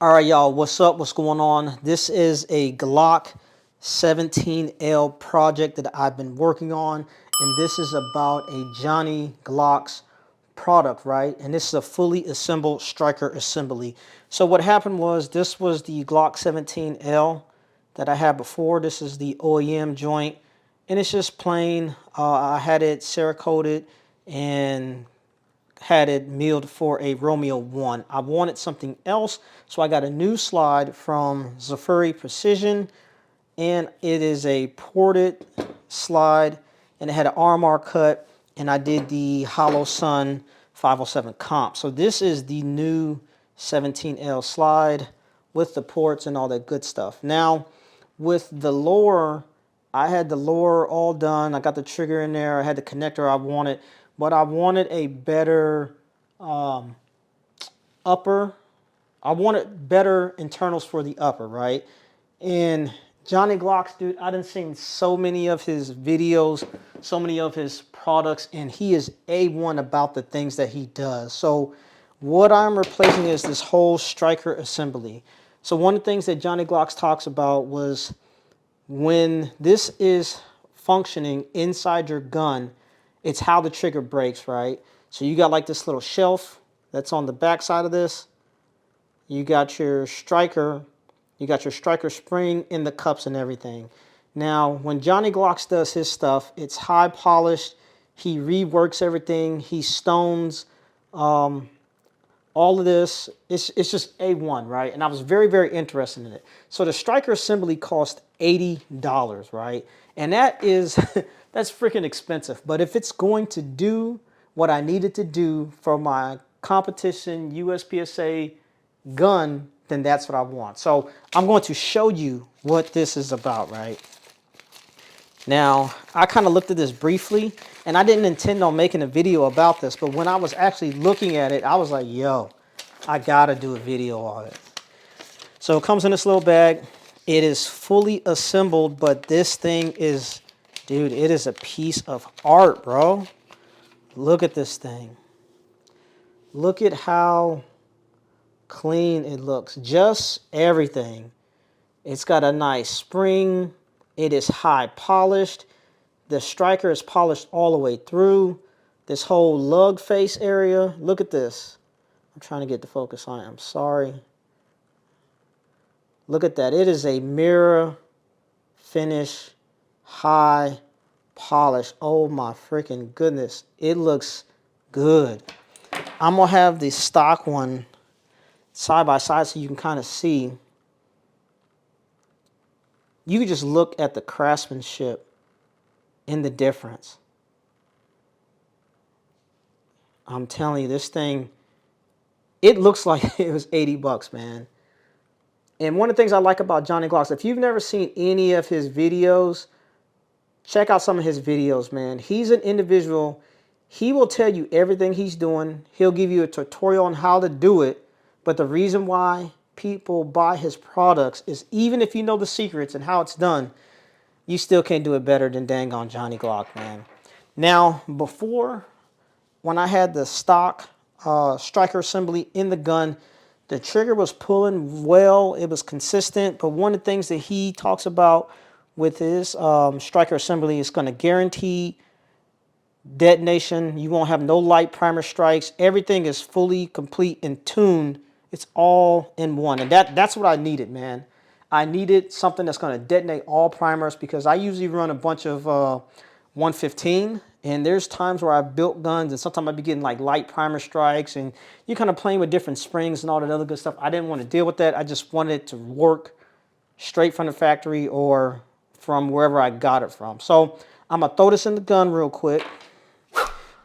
All right, y'all, what's up? What's going on? This is a Glock 17L project that I've been working on, and this is about a Johnny Glock's product, right? And this is a fully assembled striker assembly. So what happened was this was the Glock 17L that I had before. This is the OEM joint, and it's just plain. I had it Cerakoted and had it milled for a Romeo 1. I wanted something else, so I got a new slide from Zafuri Precision, and it is a ported slide, and it had an RMR cut, and I did the Hollow Sun 507 comp. So this is the new 17L slide with the ports and all that good stuff. Now, with the lower, I had the lower all done. I got the trigger in there. I had the connector I wanted, but I wanted a better upper. I wanted better internals for the upper, right? And Johnny Glock's, dude, I done seen so many of his videos, so many of his products, and he is A1 about the things that he does. So what I'm replacing is this whole striker assembly. So one of the things that Johnny Glock talks about was when this is functioning inside your gun, it's how the trigger breaks, right? So you got like this little shelf that's on the back side of this. You got your striker spring in the cups and everything. Now, when Johnny Glock does his stuff, it's high polished. He reworks everything. He stones all of this. It's just A1, right? And I was very, very interested in it. So the striker assembly cost $80, right? And that is, that's freaking expensive. But if it's going to do what I needed to do for my competition USPSA gun, then that's what I want. So I'm going to show you what this is about, right? Now, I kind of looked at this briefly, and I didn't intend on making a video about this, but when I was actually looking at it, I was like, yo, I gotta do a video on it. So it comes in this little bag. It is fully assembled, but this thing is, dude, it is a piece of art, bro. Look at this thing. Look at how clean it looks. Just everything. It's got a nice spring. It is high polished. The striker is polished all the way through. This whole lug face area. Look at this. I'm trying to get the focus on it. I'm sorry. Look at that. It is a mirror finish, high polish. Oh my freaking goodness. It looks good. I'm going to have the stock one side by side so you can kind of see. You can just look at the craftsmanship and the difference. I'm telling you, this thing, it looks like it was 80 bucks, man. And one of the things I like about Johnny Glock, if you've never seen any of his videos, check out some of his videos, man. He's an individual. He will tell you everything he's doing. He'll give you a tutorial on how to do it. But the reason why people buy his products is even if you know the secrets and how it's done, you still can't do it better than dang on Johnny Glock, man. Now, before, when I had the stock striker assembly in the gun, the trigger was pulling well. It was consistent. But one of the things that he talks about with his striker assembly is going to guarantee detonation. You won't have no light primer strikes. Everything is fully complete and tuned. It's all in one. And that's what I needed, man. I needed something that's going to detonate all primers because I usually run a bunch of 115. And there's times where I've built guns and sometimes I'd be getting like light primer strikes and you're kind of playing with different springs and all that other good stuff. I didn't want to deal with that. I just wanted it to work straight from the factory or from wherever I got it from. So I'm going to throw this in the gun real quick.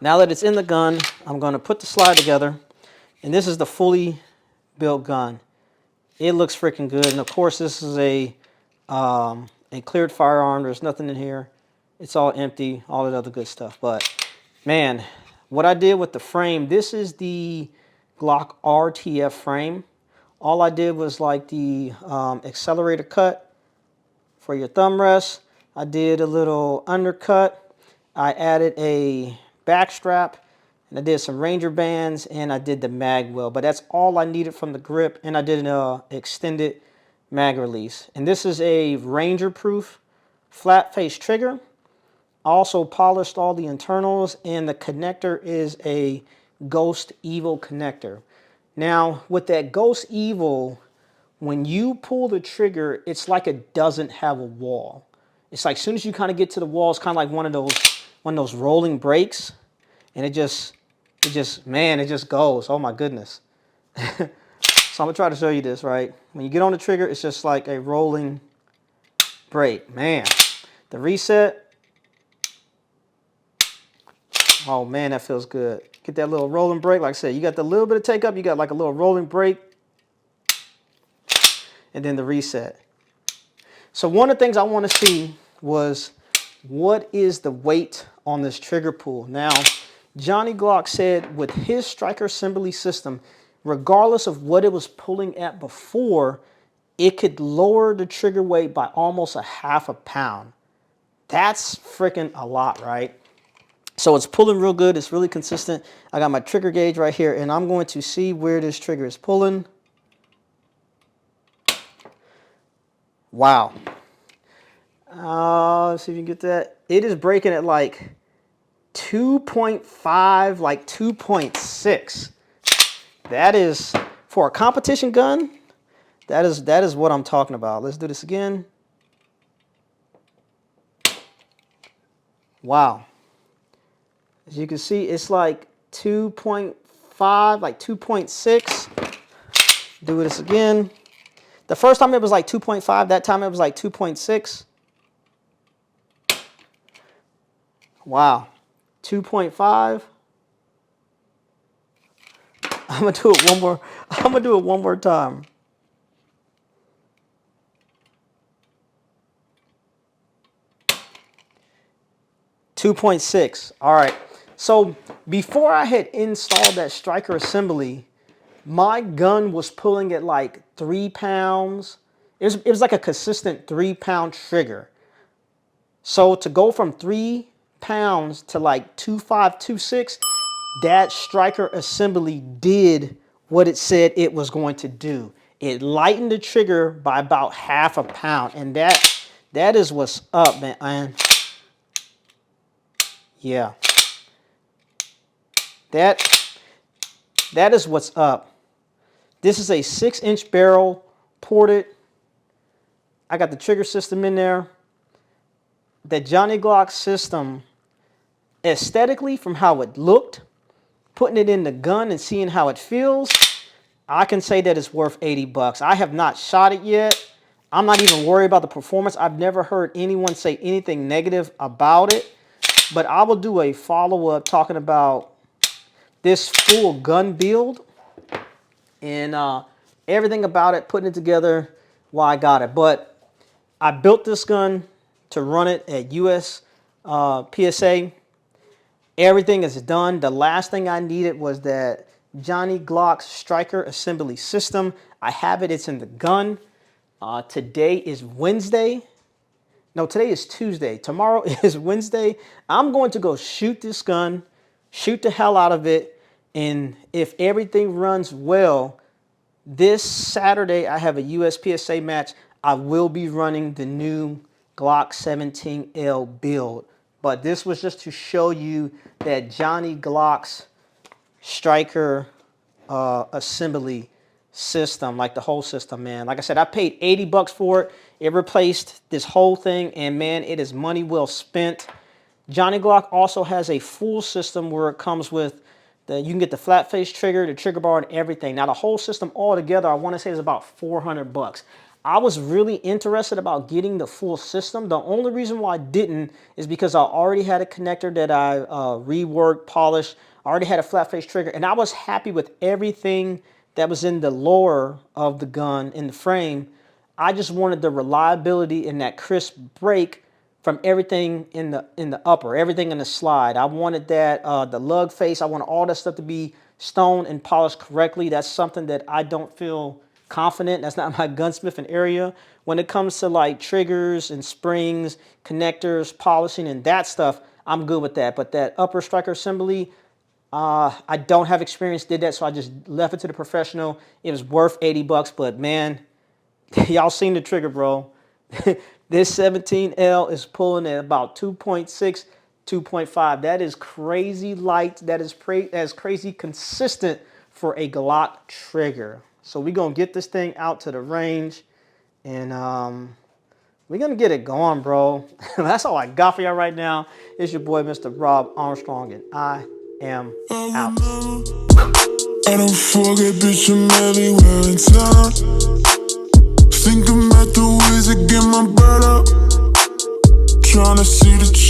Now that it's in the gun, I'm going to put the slide together. And this is the fully built gun. It looks freaking good. And of course, this is a cleared firearm. There's nothing in here. It's all empty, all that other good stuff. But man, what I did with the frame, this is the Glock RTF frame. All I did was like the accelerator cut for your thumb rest. I did a little undercut. I added a back strap. And I did some Ranger bands, and I did the mag wheel. But that's all I needed from the grip, and I did an extended mag release. And this is a Ranger-proof flat face trigger. Also polished all the internals, and the connector is a Ghost Evil connector. Now, with that Ghost Evil, when you pull the trigger, it's like it doesn't have a wall. It's like as soon as you kind of get to the wall, it's kind of like one of those rolling brakes, and it just goes. Oh my goodness. So I'm gonna try to show you this, right? When you get on the trigger, it's just like a rolling brake. Man, the reset. Oh man, that feels good. Get that little rolling brake. Like I said, you got the little bit of take up, you got like a little rolling brake, and then the reset. So one of the things I want to see was what is the weight on this trigger pull. Now, Johnny Glock said with his striker assembly system, regardless of what it was pulling at before, it could lower the trigger weight by almost a half a pound. That's freaking a lot, right? So it's pulling real good. It's really consistent. I got my trigger gauge right here, and I'm going to see where this trigger is pulling. Wow. Let's see if you can get that. It is breaking at like 2.5, like 2.6. That is, for a competition gun, that is what I'm talking about. Let's do this again. Wow. As you can see, it's like 2.5, like 2.6. Do this again. The first time it was like 2.5. That time it was like 2.6. Wow. 2.5. I'm gonna do it one more. I'm gonna do it one more time. $2.6. All right. So before I had installed that striker assembly, my gun was pulling at like 3 pounds. It was like a consistent 3-pound trigger. So to go from 3 pounds to like 2.5, 2.6, that striker assembly did what it said it was going to do. It lightened the trigger by about half a pound, and that is what's up, man. Yeah, that is what's up. This is a 6-inch barrel, ported. I got the trigger system in there. The Johnny Glock system, aesthetically, from how it looked, putting it in the gun and seeing how it feels, I can say that it's worth 80 bucks. I have not shot it yet. I'm not even worried about the performance. I've never heard anyone say anything negative about it. But I will do a follow-up talking about this full gun build and everything about it, putting it together, why I got it. But I built this gun to run it at USPSA. Everything is done. The last thing I needed was that Johnny Glock Striker assembly system. I have it. It's in the gun. Today is Wednesday. No, today is Tuesday. Tomorrow is Wednesday. I'm going to go shoot this gun, shoot the hell out of it, and if everything runs well, this Saturday I have a USPSA match. I will be running the new Glock 17L build. But this was just to show you that Johnny Glock's Striker assembly system, like the whole system, man. Like I said, I paid 80 bucks for it. It replaced this whole thing, and man, it is money well spent. Johnny Glock also has a full system where it comes with you can get the flat face trigger, the trigger bar, and everything. Now the whole system all together, I want to say is about 400 bucks. I was really interested about getting the full system. The only reason why I didn't is because I already had a connector that I reworked, polished. I already had a flat face trigger, and I was happy with everything that was in the lower of the gun, in the frame. I just wanted the reliability and that crisp break from everything in the upper, everything in the slide. I wanted that, the lug face, I wanted all that stuff to be stoned and polished correctly. That's something that I don't feel confident. That's not my gunsmithing area. When it comes to like triggers and springs, connectors, polishing, and that stuff, I'm good with that. But that upper striker assembly, I don't have experience, did that, so I just left it to the professional. It was worth 80 bucks, but man, y'all seen the trigger, bro. This 17L is pulling at about 2.6, 2.5. That is crazy light. That is crazy consistent for a Glock trigger. So we're going to get this thing out to the range, and we're going to get it going, bro. That's all I got for y'all right now. It's your boy, Mr. Rob Armstrong, and I am out. I don't forget, bitch, I'm everywhere in town. Thinking about the ways to get my bread up. Tryna see the